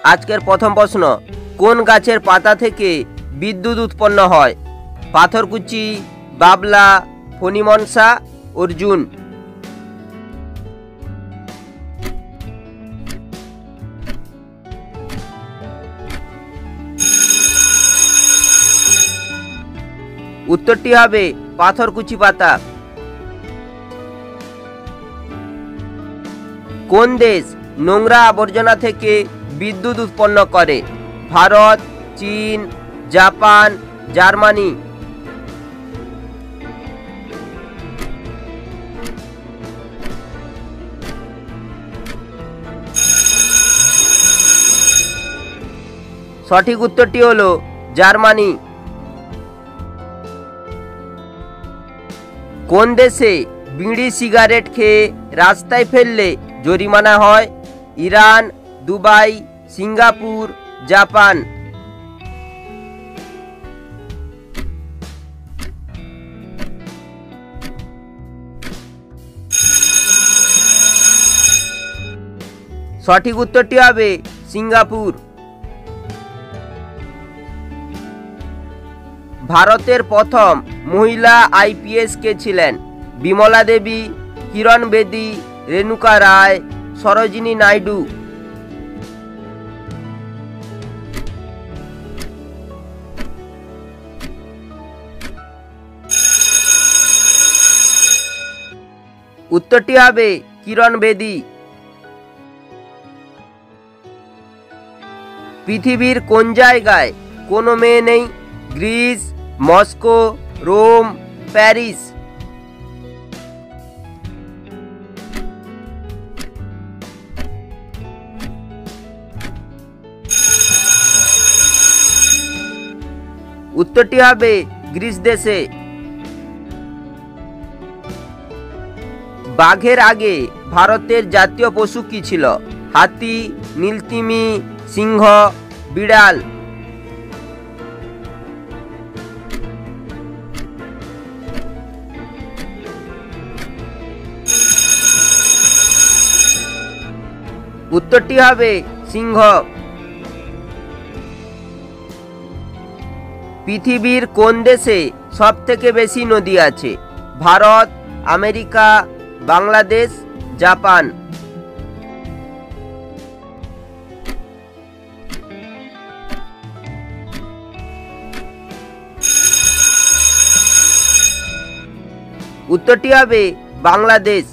আজকের প্রথম প্রশ্ন, কোন গাছের পাতা থেকে বিদ্যুৎ উৎপন্ন হয়? পাথরকুচি, বাবলা, ফণিমনসা, অর্জুন। উত্তরটি হবে পাথরকুচি পাতা। কোন দেশ নোংরা আবর্জনা থেকে বিদ্যুৎ উৎপন্ন করে? ভারত, চীন, জাপান, জার্মানি। সঠিক উত্তরটি হলো জার্মানি। কোন দেশে বিড়ি সিগারেট খেয়ে রাস্তায় ফেললে জরিমানা হয়? Iran, Dubai, Singapore, Japan. সঠিক উত্তরটি হবে সিঙ্গাপুর। ভারতের প্রথম মহিলা আইপিএস কে ছিলেন? বিমলা দেবী, কিরণ বেদী, রেণুকা রায়, সরোজিনী নাইডু। উত্তরটি হবে কিরণ বেদী। পৃথিবীর কোন জায়গায় কোনো মেয়ে নেই? Greece, Moscow, Rome, Paris. উত্তরটি হবে গ্রিস দেশে। বাঘের আগে ভারতের জাতীয় পশু কি ছিল? হাতি, নীলতিমি, সিংহ, বিড়াল। উত্তরটি হবে সিংহ। পৃথিবীর কোন দেশে সবথেকে বেশি নদী আছে? Bharat, America, Bangladesh, Japan. উত্তরটি হবে বাংলাদেশ।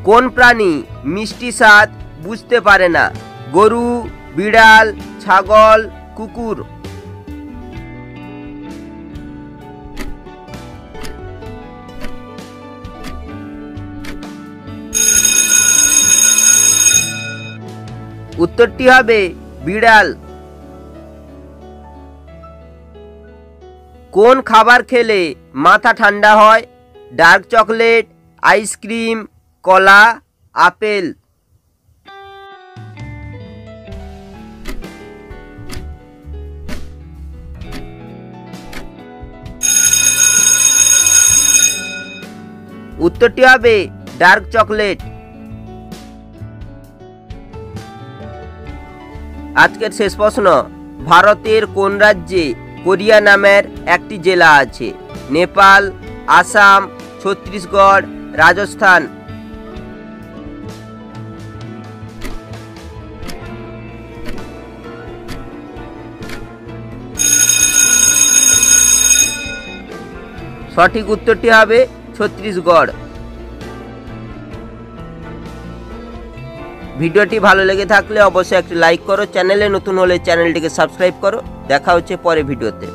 কোন প্রাণী মিষ্টি স্বাদ বুঝতে পারে না? গরু, বিড়াল, ছাগল, কুকুর। উত্তরটি হবে বিড়াল। কোন খাবার খেলে মাথা ঠান্ডা হয়? ডার্ক চকলেট, আইসক্রিম, কলা, আপেল। উত্তরটি হবে ডার্ক চকলেট। আজকের শেষ প্রশ্ন, ভারতের কোন রাজ্যে কোরিয়া নামের একটি জেলা আছে? নেপাল, আসাম, ছত্তিশগড়, রাজস্থান। সঠিক উত্তরটি হবে ছত্তিশগড়। ভিডিওটি ভালো লেগে থাকলে অবশ্যই একটি লাইক করো, চ্যানেলে নতুন হলে চ্যানেলটিকে সাবস্ক্রাইব করো। দেখা হচ্ছে পরে ভিডিওতে।